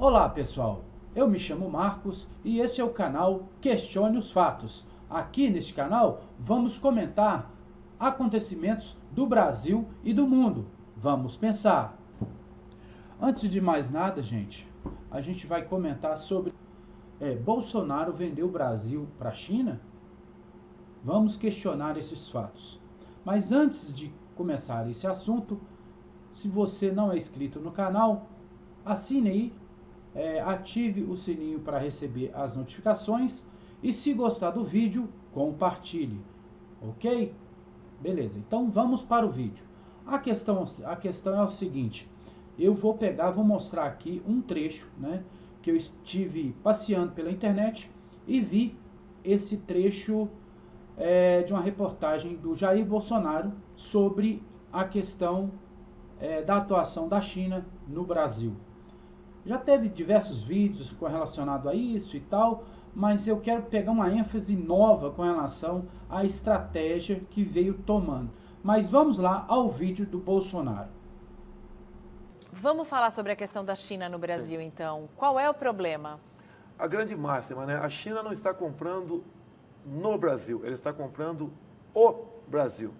Olá pessoal, eu me chamo Marcos e esse é o canal Questione os Fatos. Aqui neste canal vamos comentar acontecimentos do Brasil e do mundo. Vamos pensar. Antes de mais nada, a gente vai comentar sobre Bolsonaro vendeu o Brasil para a China? Vamos questionar esses fatos. Mas antes de começar esse assunto, se você não é inscrito no canal, assine aí, ative o sininho para receber as notificações e se gostar do vídeo, compartilhe, ok? Beleza, então vamos para o vídeo. A questão é o seguinte, vou mostrar aqui um trecho, que eu estive passeando pela internet e vi esse trecho de uma reportagem do Jair Bolsonaro sobre a questão da atuação da China no Brasil. Já teve diversos vídeos relacionados a isso e tal, mas eu quero pegar uma ênfase nova com relação à estratégia que veio tomando. Mas vamos lá ao vídeo do Bolsonaro. Vamos falar sobre a questão da China no Brasil, então. Qual é o problema? A grande máxima, a China não está comprando no Brasil, ela está comprando o Brasil.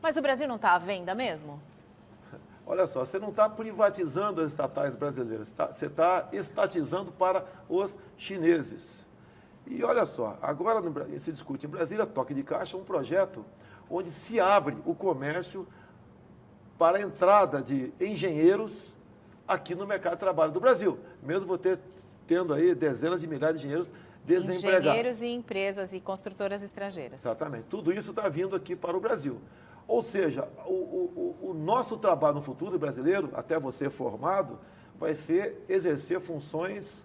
Mas o Brasil não está à venda mesmo? Olha só, você não está privatizando as estatais brasileiras, você está estatizando para os chineses. E olha só, agora se discute em Brasília, toque de caixa, um projeto onde se abre o comércio para a entrada de engenheiros aqui no mercado de trabalho do Brasil, mesmo tendo aí dezenas de milhares de engenheiros desempregados. Engenheiros e empresas e construtoras estrangeiras. Exatamente, tudo isso está vindo aqui para o Brasil. Ou seja, o nosso trabalho no futuro brasileiro, até você formado, vai ser exercer funções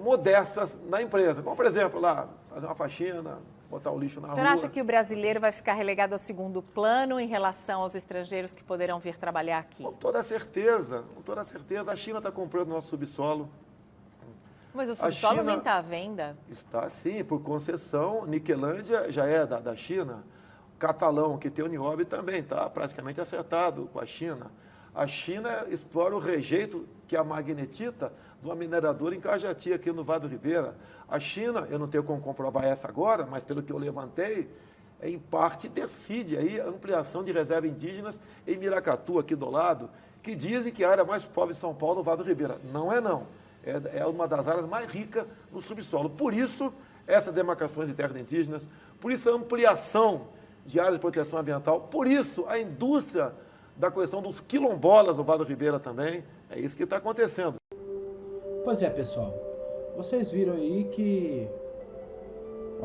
modestas na empresa. Como, por exemplo, lá, fazer uma faxina, botar o lixo na rua. O senhor acha que o brasileiro vai ficar relegado ao segundo plano em relação aos estrangeiros que poderão vir trabalhar aqui? Com toda certeza, com toda certeza. A China está comprando nosso subsolo. Mas o subsolo nem está à venda? Está sim, por concessão. Niquelândia já é da China. Catalão, que tem o nióbio, também está praticamente acertado com a China. A China explora o rejeito que é a magnetita de uma mineradora em Cajati, aqui no Vale do Ribeira. A China, eu não tenho como comprovar essa agora, mas pelo que eu levantei, em parte decide aí a ampliação de reservas indígenas em Miracatu, aqui do lado, que dizem que é a área mais pobre de São Paulo, no Vale do Ribeira. Não é não. É uma das áreas mais ricas no subsolo. Por isso, essas demarcações de terras indígenas, por isso a ampliação de áreas de proteção ambiental, por isso a indústria da questão dos quilombolas no Vale do Ribeira também, é isso que está acontecendo. Pois é, pessoal, vocês viram aí que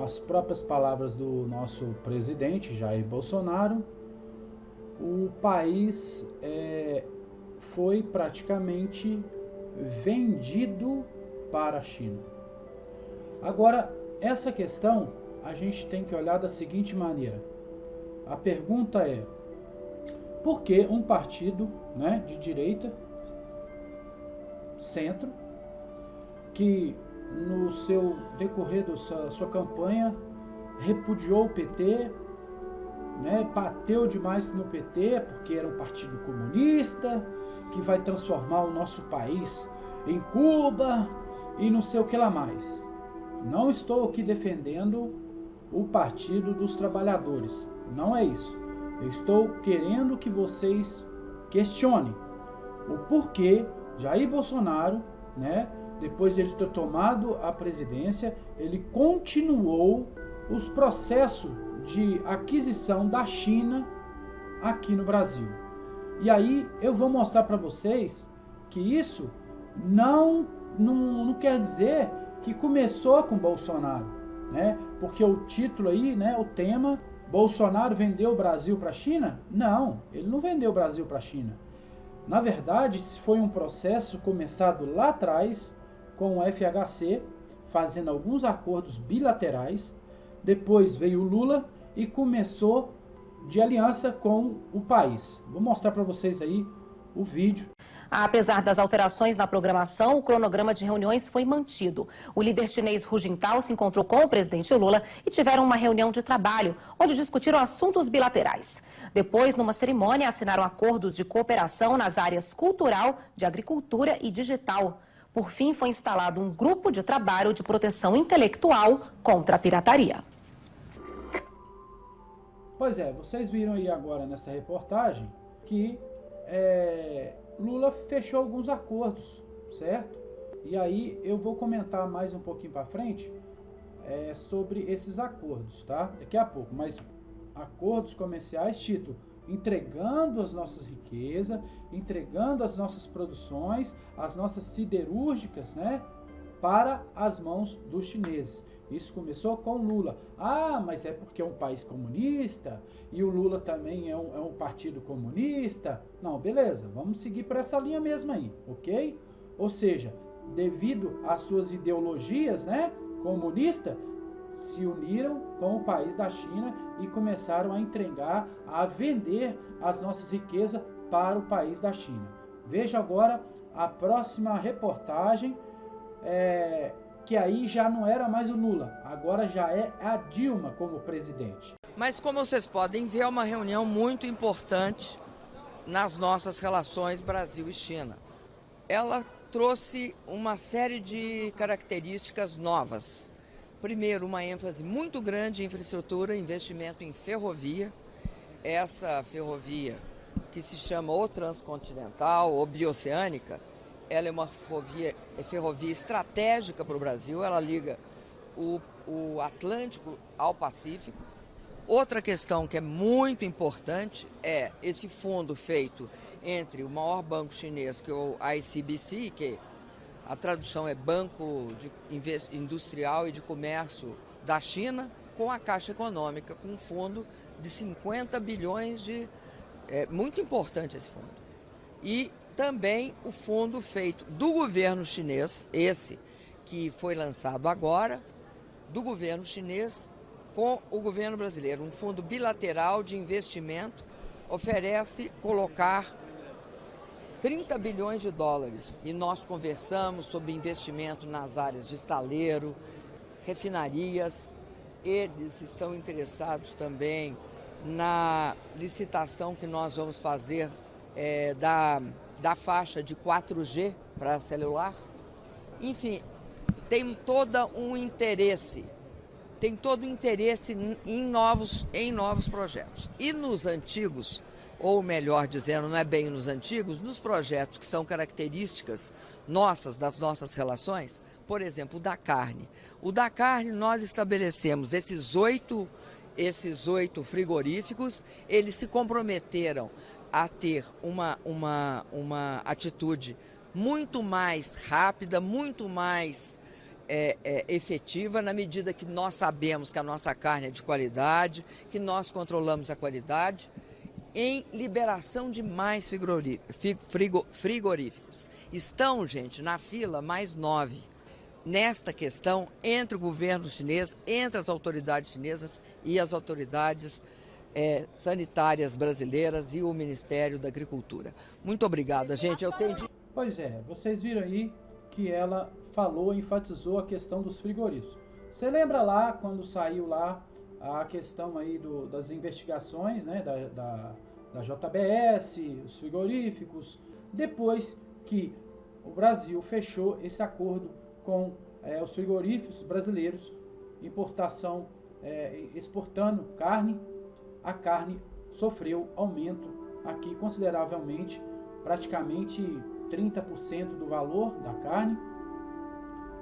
as próprias palavras do nosso presidente, Jair Bolsonaro, o país foi praticamente vendido para a China. Agora, essa questão a gente tem que olhar da seguinte maneira. A pergunta é, por que um partido de direita, centro, que no seu decorrer da sua campanha repudiou o PT, bateu demais no PT, porque era um partido comunista, que vai transformar o nosso país em Cuba e não sei o que lá mais. Não estou aqui defendendo o Partido dos Trabalhadores. Não é isso. Eu estou querendo que vocês questionem o porquê Jair Bolsonaro, depois de ele ter tomado a presidência, ele continuou os processos de aquisição da China aqui no Brasil. E aí eu vou mostrar para vocês que isso não quer dizer que começou com Bolsonaro, porque o título aí, o tema, Bolsonaro vendeu o Brasil para a China? Não, ele não vendeu o Brasil para a China. Na verdade, foi um processo começado lá atrás com o FHC, fazendo alguns acordos bilaterais. Depois veio o Lula e começou de aliança com o país. Vou mostrar para vocês aí o vídeo. Apesar das alterações na programação, o cronograma de reuniões foi mantido. O líder chinês Hu Jintao se encontrou com o presidente Lula e tiveram uma reunião de trabalho, onde discutiram assuntos bilaterais. Depois, numa cerimônia, assinaram acordos de cooperação nas áreas cultural, de agricultura e digital. Por fim, foi instalado um grupo de trabalho de proteção intelectual contra a pirataria. Pois é, vocês viram aí agora nessa reportagem que Lula fechou alguns acordos, certo? E aí eu vou comentar mais um pouquinho para frente sobre esses acordos, tá? Daqui a pouco, mas acordos comerciais, Tito, entregando as nossas riquezas, entregando as nossas produções, as nossas siderúrgicas, né, para as mãos dos chineses. Isso começou com Lula. Ah, mas é porque é um país comunista e o Lula também é um partido comunista. Não, beleza, vamos seguir por essa linha mesmo aí, ok? Ou seja, devido às suas ideologias, né, comunista, se uniram com o país da China e começaram a entregar, a vender as nossas riquezas para o país da China. Veja agora a próxima reportagem, que aí já não era mais o Lula, agora já é a Dilma como presidente. Mas como vocês podem ver, é uma reunião muito importante nas nossas relações Brasil e China. Ela trouxe uma série de características novas. Primeiro, uma ênfase muito grande em infraestrutura, investimento em ferrovia. Essa ferrovia, que se chama ou transcontinental ou bioceânica, ela é uma ferrovia estratégica para o Brasil, ela liga o Atlântico ao Pacífico. Outra questão que é muito importante é esse fundo feito entre o maior banco chinês, que é o ICBC, que a tradução é Banco Industrial e de Comércio da China, com a Caixa Econômica, com um fundo de 50 bilhões muito importante esse fundo. E também o fundo feito do governo chinês, esse que foi lançado agora, do governo chinês com o governo brasileiro. Um fundo bilateral de investimento oferece colocar 30 bilhões de dólares. E nós conversamos sobre investimento nas áreas de estaleiro, refinarias. Eles estão interessados também na licitação que nós vamos fazer da faixa de 4G para celular. Enfim, tem todo um interesse em novos projetos. E nos antigos, ou melhor dizendo, não é bem nos antigos, nos projetos que são características nossas, das nossas relações, por exemplo, o da carne. O da carne, nós estabelecemos esses oito frigoríficos, eles se comprometeram a ter uma atitude muito mais rápida, muito mais efetiva, na medida que nós sabemos que a nossa carne é de qualidade, que nós controlamos a qualidade, em liberação de mais frigoríficos. Estão, gente, na fila mais 9. Nesta questão, entre o governo chinês, entre as autoridades chinesas e as autoridades sanitárias brasileiras e o Ministério da Agricultura. Muito obrigada, gente. Pois é, vocês viram aí que ela falou, enfatizou a questão dos frigoríficos. Você lembra lá, quando saiu lá a questão aí das investigações, né, da JBS, os frigoríficos, depois que o Brasil fechou esse acordo com os frigoríficos brasileiros, importação, exportando carne, a carne sofreu aumento aqui consideravelmente, praticamente 30% do valor da carne,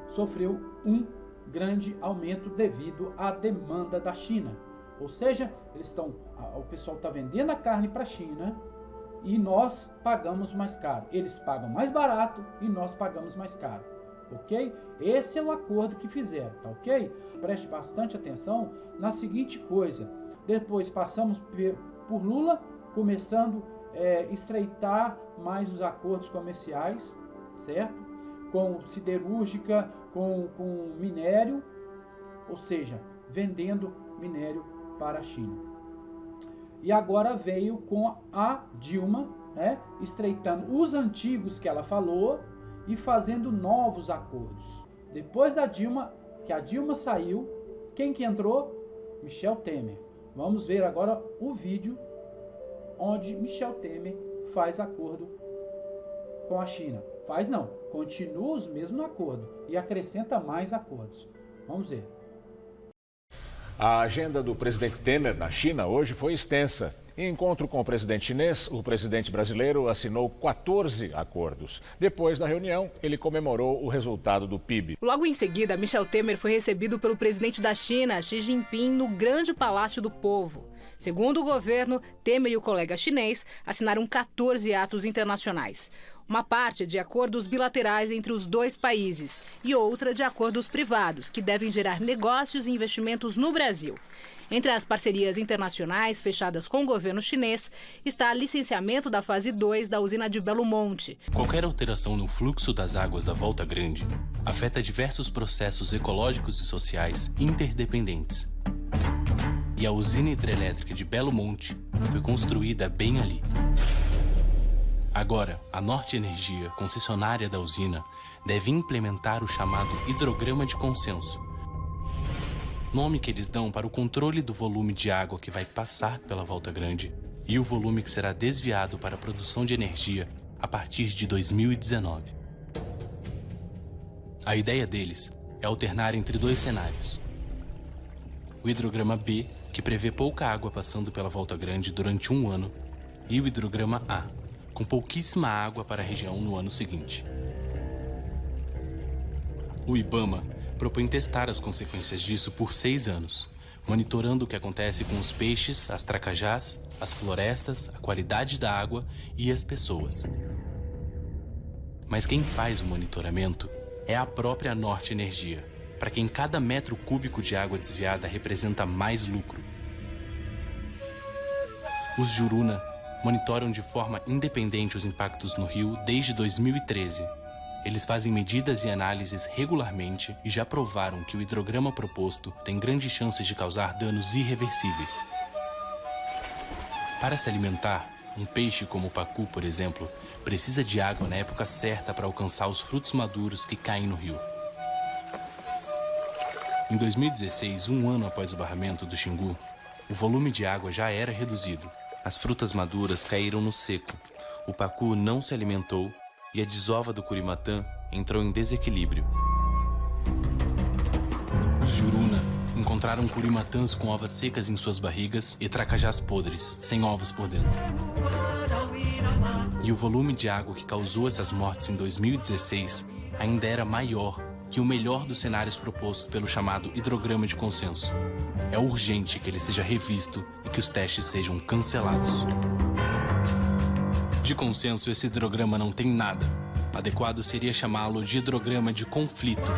sofreu um grande aumento devido à demanda da China. Ou seja, o pessoal está vendendo a carne para a China e nós pagamos mais caro. Eles pagam mais barato e nós pagamos mais caro. Ok? Esse é o acordo que fizeram, tá ok? Preste bastante atenção na seguinte coisa. Depois passamos por Lula, começando a estreitar mais os acordos comerciais, certo? Com siderúrgica, com minério, ou seja, vendendo minério para a China. E agora veio com a Dilma, né, estreitando os antigos que ela falou e fazendo novos acordos. Depois da Dilma, que a Dilma saiu, quem que entrou? Michel Temer. Vamos ver agora o vídeo onde Michel Temer faz acordo com a China. Faz não, continua os mesmos no acordo e acrescenta mais acordos. Vamos ver. A agenda do presidente Temer na China hoje foi extensa. Em encontro com o presidente chinês, o presidente brasileiro assinou 14 acordos. Depois da reunião, ele comemorou o resultado do PIB. Logo em seguida, Michel Temer foi recebido pelo presidente da China, Xi Jinping, no Grande Palácio do Povo. Segundo o governo, Temer e o colega chinês assinaram 14 atos internacionais. Uma parte de acordos bilaterais entre os dois países e outra de acordos privados, que devem gerar negócios e investimentos no Brasil. Entre as parcerias internacionais fechadas com o governo chinês está o licenciamento da fase 2 da usina de Belo Monte. Qualquer alteração no fluxo das águas da Volta Grande afeta diversos processos ecológicos e sociais interdependentes. E a usina hidrelétrica de Belo Monte foi construída bem ali. Agora, a Norte Energia, concessionária da usina, deve implementar o chamado Hidrograma de Consenso, nome que eles dão para o controle do volume de água que vai passar pela Volta Grande e o volume que será desviado para a produção de energia a partir de 2019. A ideia deles é alternar entre dois cenários. O Hidrograma B, que prevê pouca água passando pela Volta Grande durante um ano, e o Hidrograma A, com pouquíssima água para a região no ano seguinte. O IBAMA propõe testar as consequências disso por 6 anos, monitorando o que acontece com os peixes, as tracajás, as florestas, a qualidade da água e as pessoas. Mas quem faz o monitoramento é a própria Norte Energia, para quem cada metro cúbico de água desviada representa mais lucro. Os Juruna monitoram de forma independente os impactos no rio desde 2013. Eles fazem medidas e análises regularmente e já provaram que o hidrograma proposto tem grandes chances de causar danos irreversíveis. Para se alimentar, um peixe como o pacu, por exemplo, precisa de água na época certa para alcançar os frutos maduros que caem no rio. Em 2016, um ano após o barramento do Xingu, o volume de água já era reduzido. As frutas maduras caíram no seco, o pacu não se alimentou e a desova do curimatã entrou em desequilíbrio. Os Juruna encontraram curimatãs com ovas secas em suas barrigas e tracajás podres, sem ovos por dentro. E o volume de água que causou essas mortes em 2016 ainda era maior que o melhor dos cenários propostos pelo chamado Hidrograma de Consenso. É urgente que ele seja revisto e que os testes sejam cancelados. De consenso, esse hidrograma não tem nada. Adequado seria chamá-lo de hidrograma de conflito.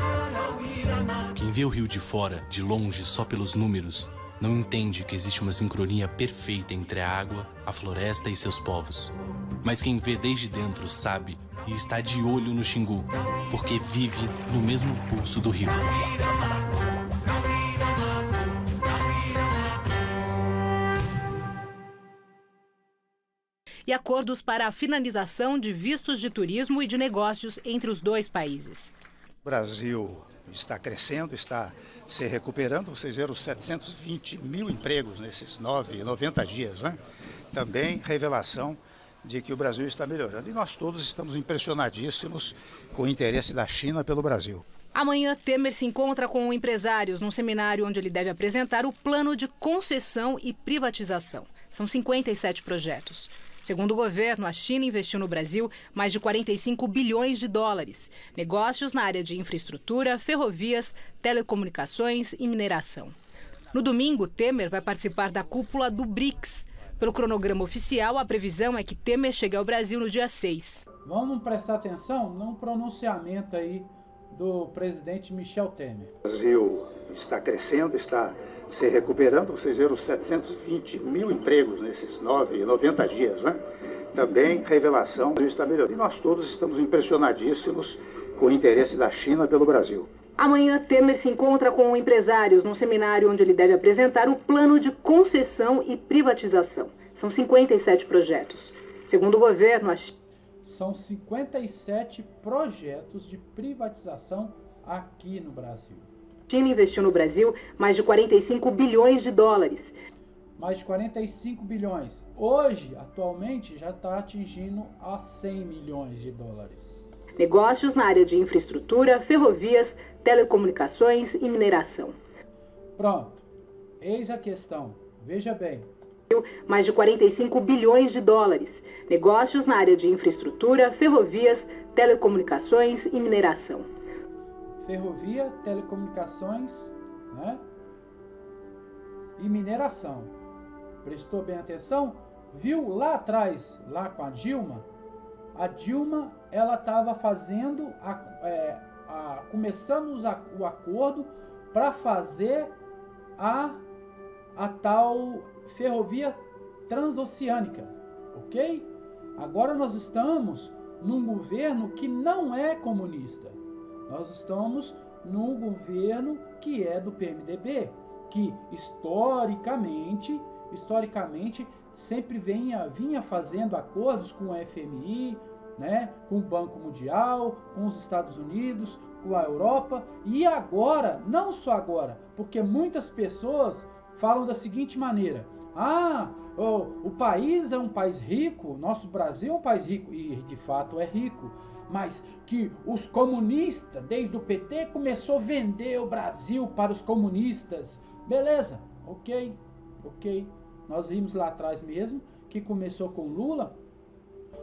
Quem vê o rio de fora, de longe, só pelos números, não entende que existe uma sincronia perfeita entre a água, a floresta e seus povos. Mas quem vê desde dentro sabe e está de olho no Xingu, porque vive no mesmo pulso do rio. E acordos para a finalização de vistos de turismo e de negócios entre os dois países. O Brasil está crescendo, está se recuperando. Vocês viram os 720 mil empregos nesses 90 dias, né? Também revelação de que o Brasil está melhorando. E nós todos estamos impressionadíssimos com o interesse da China pelo Brasil. Amanhã, Temer se encontra com empresários num seminário onde ele deve apresentar o plano de concessão e privatização. São 57 projetos. Segundo o governo, a China investiu no Brasil mais de 45 bilhões de dólares. Negócios na área de infraestrutura, ferrovias, telecomunicações e mineração. No domingo, Temer vai participar da cúpula do BRICS. Pelo cronograma oficial, a previsão é que Temer chegue ao Brasil no dia 6. Vamos prestar atenção no pronunciamento aí do presidente Michel Temer. O Brasil está crescendo, está se recuperando. Vocês viram os 720 mil empregos nesses 90 dias, né? Também revelação que está melhorando. E nós todos estamos impressionadíssimos com o interesse da China pelo Brasil. Amanhã, Temer se encontra com empresários num seminário onde ele deve apresentar o plano de concessão e privatização. São 57 projetos. Segundo o governo, São 57 projetos de privatização aqui no Brasil. A China investiu no Brasil mais de 45 bilhões de dólares. Mais de 45 bilhões. Hoje, atualmente, já está atingindo a 100 milhões de dólares. negócios na área de infraestrutura, ferrovias, telecomunicações e mineração. Pronto, eis a questão, veja bem. Mais de 45 bilhões de dólares, negócios na área de infraestrutura, ferrovias, telecomunicações e mineração. Ferrovia, telecomunicações, né? E mineração. Prestou bem atenção? Viu lá atrás, lá com a Dilma, ela estava fazendo, começando o acordo para fazer a tal ferrovia transoceânica, ok? Agora nós estamos num governo que não é comunista. Nós estamos num governo que é do PMDB, que historicamente sempre vinha fazendo acordos com o FMI, né, com o Banco Mundial, com os Estados Unidos, com a Europa, e agora, não só agora, porque muitas pessoas falam da seguinte maneira: o país é um país rico, nosso Brasil é um país rico, e de fato é rico, mas que os comunistas, desde o PT, começou a vender o Brasil para os comunistas. Beleza, ok. Nós vimos lá atrás mesmo que começou com Lula,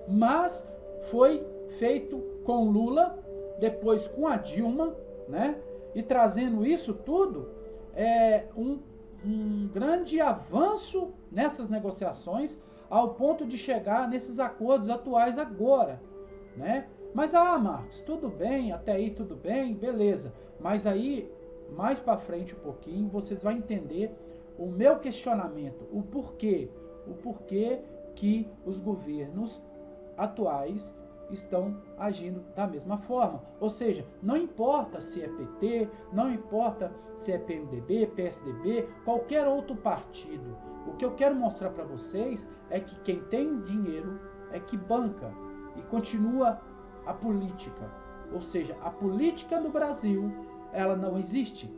mas foi feito com Lula, depois com a Dilma, né? E trazendo isso tudo, um grande avanço nessas negociações, ao ponto de chegar nesses acordos atuais agora, né? Mas, Marcos, tudo bem, até aí tudo bem, beleza. Mas aí, mais para frente um pouquinho, vocês vão entender o meu questionamento, o porquê que os governos atuais estão agindo da mesma forma. Ou seja, não importa se é PT, não importa se é PMDB, PSDB, qualquer outro partido. O que eu quero mostrar para vocês é que quem tem dinheiro é que banca e continua a política. Ou seja, a política no Brasil, ela não existe.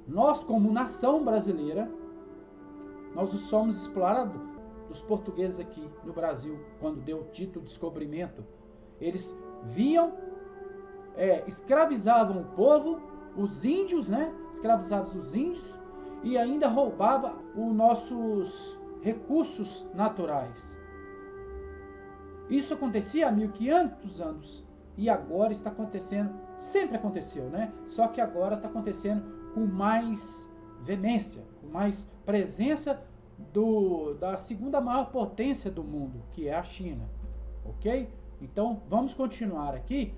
Nós, como nação brasileira, nós somos explorados. Os portugueses aqui no Brasil, quando deu o título de descobrimento, eles vinham, escravizavam o povo, os índios, né? Escravizavam os índios e ainda roubavam os nossos recursos naturais. Isso acontecia há 1500 anos e agora está acontecendo, sempre aconteceu, né? Só que agora está acontecendo com mais veemência, com mais presença da segunda maior potência do mundo, que é a China, ok? Então, vamos continuar aqui.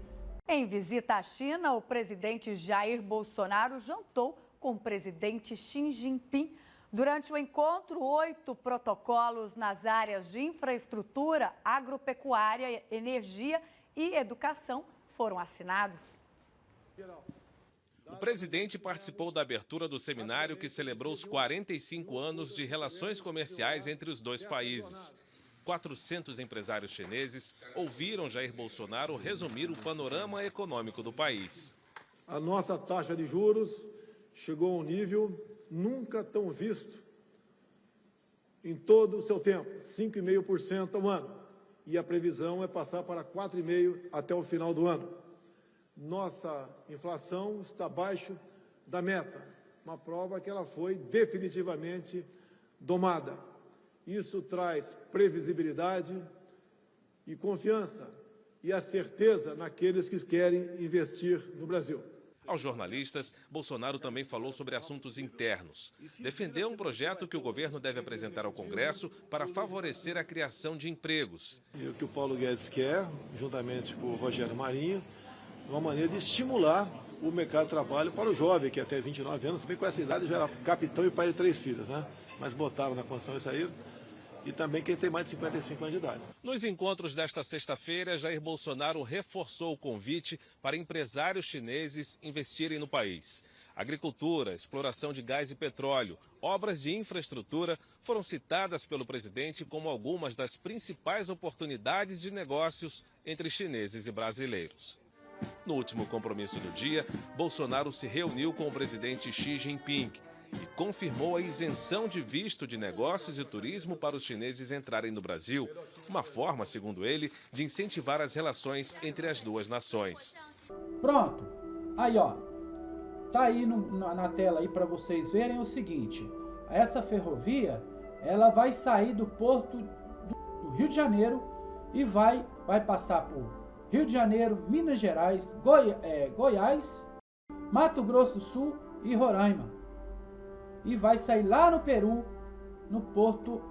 Em visita à China, o presidente Jair Bolsonaro jantou com o presidente Xi Jinping. Durante o encontro, 8 protocolos nas áreas de infraestrutura, agropecuária, energia e educação foram assinados. O presidente participou da abertura do seminário que celebrou os 45 anos de relações comerciais entre os dois países. 400 empresários chineses ouviram Jair Bolsonaro resumir o panorama econômico do país. A nossa taxa de juros chegou a um nível nunca tão visto em todo o seu tempo, 5,5% ao ano. E a previsão é passar para 4,5% até o final do ano. Nossa inflação está abaixo da meta, uma prova que ela foi definitivamente domada. Isso traz previsibilidade e confiança e a certeza naqueles que querem investir no Brasil. Aos jornalistas, Bolsonaro também falou sobre assuntos internos. Defendeu um projeto que o governo deve apresentar ao Congresso para favorecer a criação de empregos. E o que o Paulo Guedes quer, juntamente com o Rogério Marinho, uma maneira de estimular o mercado de trabalho para o jovem, que até 29 anos, também com essa idade já era capitão e pai de 3 filhos, né? Mas botaram na Constituição isso aí. E também quem tem mais de 55 anos de idade. Nos encontros desta sexta-feira, Jair Bolsonaro reforçou o convite para empresários chineses investirem no país. Agricultura, exploração de gás e petróleo, obras de infraestrutura foram citadas pelo presidente como algumas das principais oportunidades de negócios entre chineses e brasileiros. No último compromisso do dia, Bolsonaro se reuniu com o presidente Xi Jinping. e confirmou a isenção de visto de negócios e turismo para os chineses entrarem no Brasil, uma forma, segundo ele, de incentivar as relações entre as duas nações. Pronto, aí ó, tá aí na tela aí para vocês verem o seguinte, essa ferrovia, ela vai sair do porto do Rio de Janeiro e vai passar por Rio de Janeiro, Minas Gerais, Goiás, Mato Grosso do Sul e Roraima. E vai sair lá no Peru, no porto,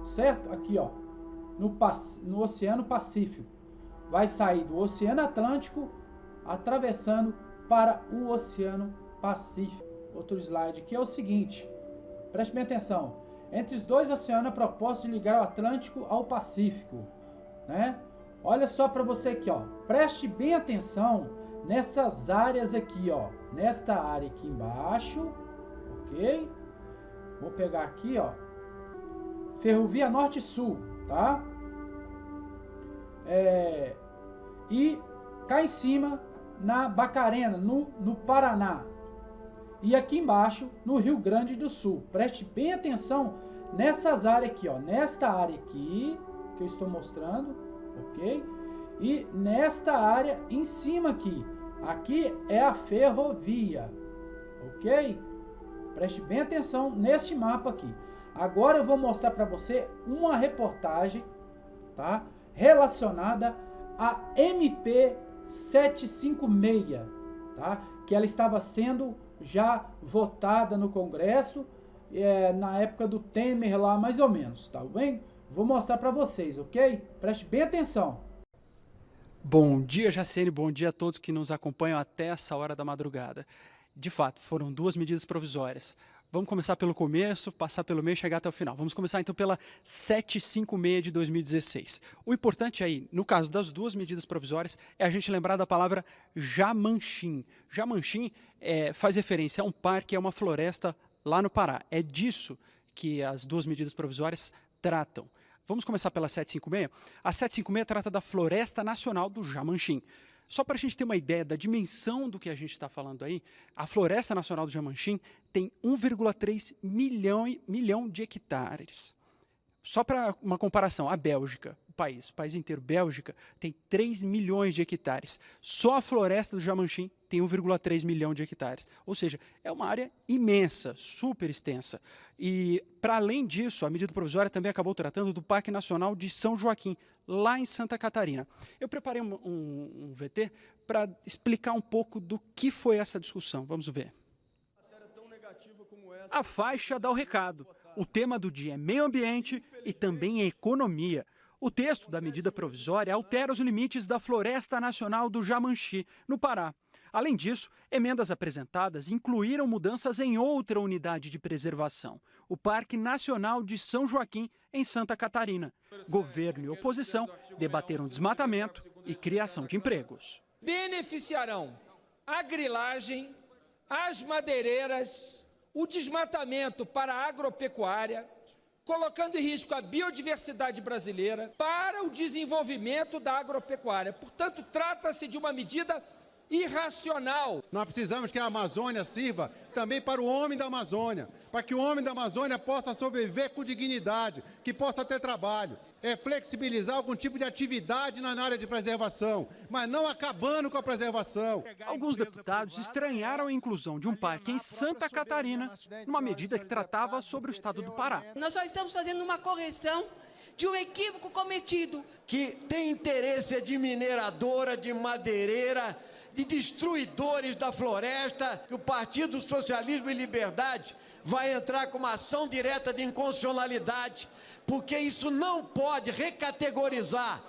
certo? Aqui ó, no Oceano Pacífico. Vai sair do Oceano Atlântico, atravessando para o Oceano Pacífico. Outro slide aqui é o seguinte, preste bem atenção. Entre os dois oceanos, a proposta de ligar o Atlântico ao Pacífico, né? Olha só para você aqui, ó. Preste bem atenção nessas áreas aqui, ó. Nesta área aqui embaixo, ok? Vou pegar aqui, ó. Ferrovia Norte-Sul, tá? E cá em cima, na Bacarena, no Paraná. E aqui embaixo, no Rio Grande do Sul. Preste bem atenção nessas áreas aqui, ó. Nesta área aqui, que eu estou mostrando, ok? E nesta área em cima aqui. Aqui é a ferrovia, ok? Preste bem atenção nesse mapa aqui. Agora eu vou mostrar para você uma reportagem, tá? Relacionada a MP 756, tá? Que ela estava sendo já votada no Congresso na época do Temer lá, mais ou menos, tá bem? Vou mostrar para vocês, ok? Preste bem atenção. Bom dia, Jacene, bom dia a todos que nos acompanham até essa hora da madrugada. De fato, foram duas medidas provisórias. Vamos começar pelo começo, passar pelo meio e chegar até o final. Vamos começar então pela 756 de 2016. O importante aí, no caso das duas medidas provisórias, é a gente lembrar da palavra Jamanchim. Jamanchim faz referência a um parque, é uma floresta lá no Pará. É disso que as duas medidas provisórias tratam. Vamos começar pela 756? A 756 trata da Floresta Nacional do Jamanchim. Só para a gente ter uma ideia da dimensão do que a gente está falando aí, a Floresta Nacional do Jamanchim tem 1,3 milhão de hectares. Só para uma comparação, a Bélgica, o país inteiro, Bélgica, tem 3 milhões de hectares. Só a Floresta do Jamanchim tem 1,3 milhão de hectares. Ou seja, é uma área imensa, super extensa. E, para além disso, a medida provisória também acabou tratando do Parque Nacional de São Joaquim, lá em Santa Catarina. Eu preparei um VT para explicar um pouco do que foi essa discussão. Vamos ver. A faixa dá o recado. O tema do dia é meio ambiente e também economia. O texto da medida provisória altera os limites da Floresta Nacional do Jamanchim, no Pará. Além disso, emendas apresentadas incluíram mudanças em outra unidade de preservação, o Parque Nacional de São Joaquim, em Santa Catarina. Governo e oposição debateram desmatamento e criação de empregos. Beneficiarão a grilagem, as madeireiras, o desmatamento para a agropecuária, colocando em risco a biodiversidade brasileira para o desenvolvimento da agropecuária. Portanto, trata-se de uma medida irracional. Nós precisamos que a Amazônia sirva também para o homem da Amazônia, para que o homem da Amazônia possa sobreviver com dignidade, que possa ter trabalho. É flexibilizar algum tipo de atividade na área de preservação, mas não acabando com a preservação. Alguns deputados estranharam a inclusão de um parque em Santa Catarina, numa medida que tratava sobre o estado do Pará. Nós só estamos fazendo uma correção de um equívoco cometido. Que tem interesse de mineradora, de madeireira, de destruidores da floresta, que o Partido Socialismo e Liberdade vai entrar com uma ação direta de inconstitucionalidade, porque isso não pode recategorizar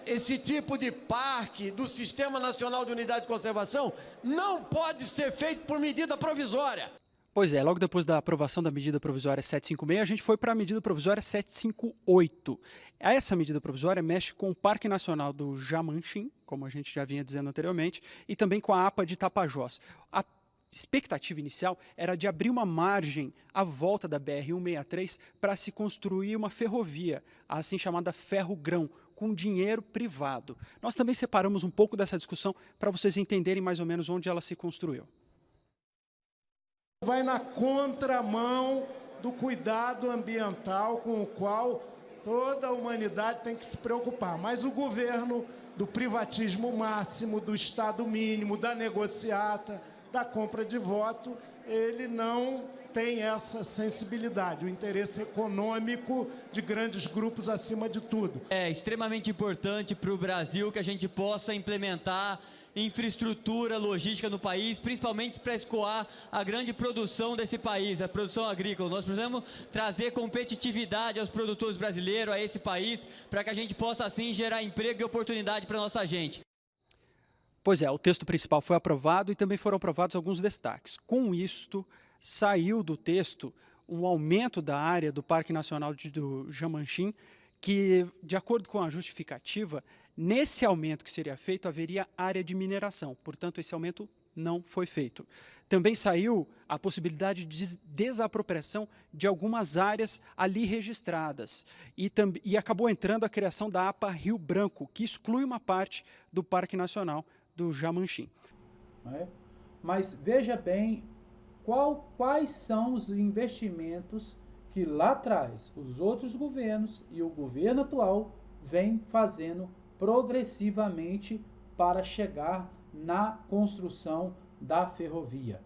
esse tipo de parque do Sistema Nacional de Unidade de Conservação, não pode ser feito por medida provisória. Pois é, logo depois da aprovação da medida provisória 756, a gente foi para a medida provisória 758. Essa medida provisória mexe com o Parque Nacional do Jamanchim, como a gente já vinha dizendo anteriormente, e também com a APA de Tapajós. A expectativa inicial era de abrir uma margem à volta da BR-163 para se construir uma ferrovia, a assim chamada ferro-grão, com dinheiro privado. Nós também separamos um pouco dessa discussão para vocês entenderem mais ou menos onde ela se construiu. Vai na contramão do cuidado ambiental com o qual toda a humanidade tem que se preocupar. Mas o governo do privatismo máximo, do Estado mínimo, da negociata, da compra de voto, ele não tem essa sensibilidade, o interesse econômico de grandes grupos acima de tudo. É extremamente importante para o Brasil que a gente possa implementar infraestrutura logística no país, principalmente para escoar a grande produção desse país, a produção agrícola. Nós precisamos trazer competitividade aos produtores brasileiros, a esse país, para que a gente possa assim gerar emprego e oportunidade para a nossa gente. Pois é, o texto principal foi aprovado e também foram aprovados alguns destaques. Com isto, saiu do texto um aumento da área do Parque Nacional do Jamanchim, que, de acordo com a justificativa, nesse aumento que seria feito, haveria área de mineração. Portanto, esse aumento não foi feito. Também saiu a possibilidade de desapropriação de algumas áreas ali registradas. E acabou entrando a criação da APA Rio Branco, que exclui uma parte do Parque Nacional do Jamanchim. Mas veja bem quais são os investimentos que lá atrás os outros governos e o governo atual vêm fazendo progressivamente para chegar na construção da ferrovia,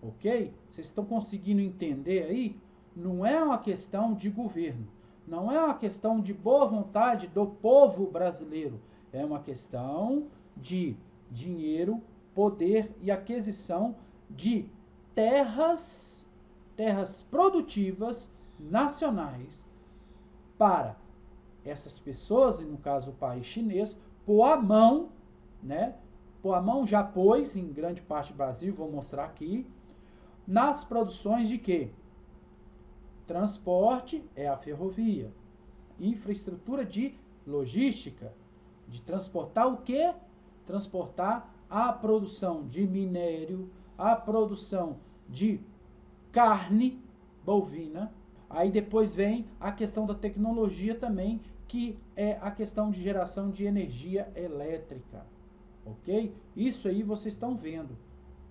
ok? Vocês estão conseguindo entender aí? Não é uma questão de governo, não é uma questão de boa vontade do povo brasileiro, é uma questão de dinheiro, poder e aquisição de terras produtivas nacionais para essas pessoas, e no caso o país chinês, pôr a mão, né? Pôr a mão, já pôs em grande parte do Brasil, vou mostrar aqui, nas produções de quê? Transporte é a ferrovia, infraestrutura de logística, de transportar o quê? Transportar a produção de minério, a produção de carne bovina. Aí depois vem a questão da tecnologia também, que é a questão de geração de energia elétrica, ok? Isso aí vocês estão vendo.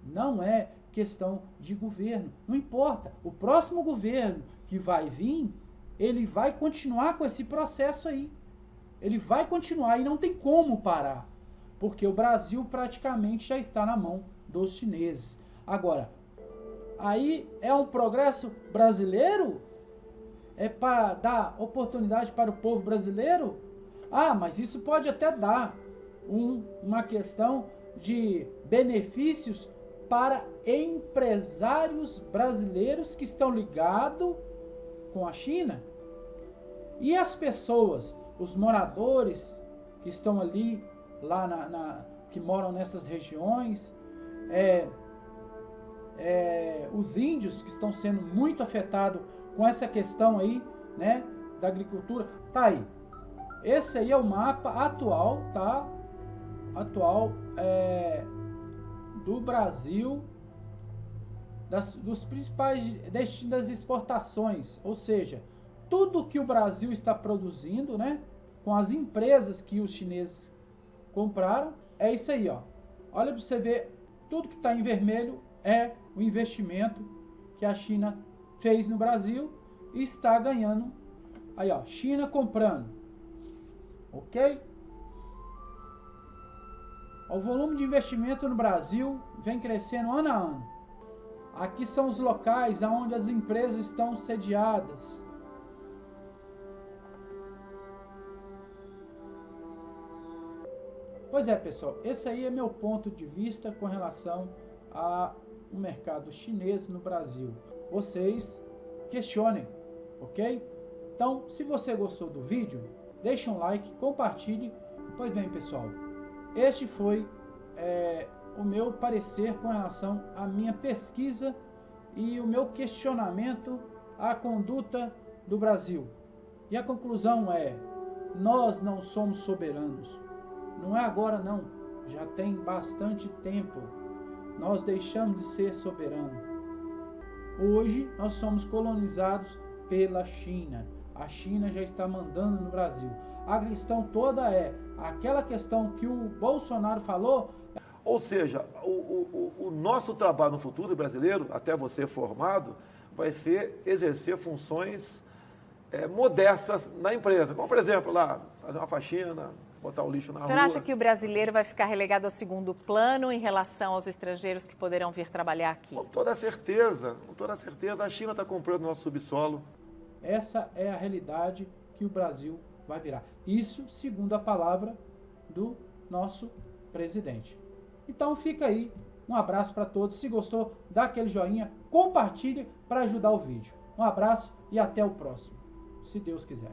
Não é questão de governo, não importa. O próximo governo que vai vir, ele vai continuar com esse processo aí. Ele vai continuar e não tem como parar, porque o Brasil praticamente já está na mão dos chineses. Agora, aí é um progresso brasileiro? É para dar oportunidade para o povo brasileiro? Ah, mas isso pode até dar uma questão de benefícios para empresários brasileiros que estão ligados com a China. E as pessoas, os moradores que estão ali, lá que moram nessas regiões, os índios que estão sendo muito afetados com essa questão aí, né, da agricultura. Tá aí. Esse aí é o mapa atual, tá? Atual do Brasil, dos principais destinos das exportações, ou seja, tudo que o Brasil está produzindo, né, com as empresas que os chineses compraram, é isso aí, ó. Olha para você ver, tudo que está em vermelho é o investimento que a China fez no Brasil e está ganhando. Aí, ó, China comprando, ok? O volume de investimento no Brasil vem crescendo ano a ano. Aqui são os locais onde as empresas estão sediadas. Pois é, pessoal, esse aí é meu ponto de vista com relação ao mercado chinês no Brasil. Vocês questionem, ok? Então, se você gostou do vídeo, deixe um like, compartilhe. Pois bem, pessoal, este foi o meu parecer com relação à minha pesquisa e o meu questionamento à conduta do Brasil. E a conclusão é: nós não somos soberanos. Não é agora não, já tem bastante tempo. Nós deixamos de ser soberanos. Hoje nós somos colonizados pela China. A China já está mandando no Brasil. A questão toda é aquela questão que o Bolsonaro falou. Ou seja, o nosso trabalho no futuro brasileiro, até você formado, vai ser exercer funções modestas na empresa. Como, por exemplo, lá, fazer uma faxina, botar o lixo na rua. O senhor acha que o brasileiro vai ficar relegado ao segundo plano em relação aos estrangeiros que poderão vir trabalhar aqui? Com toda certeza, com toda certeza. A China está comprando nosso subsolo. Essa é a realidade que o Brasil vai virar. Isso segundo a palavra do nosso presidente. Então fica aí, um abraço para todos. Se gostou, dá aquele joinha, compartilhe para ajudar o vídeo. Um abraço e até o próximo, se Deus quiser.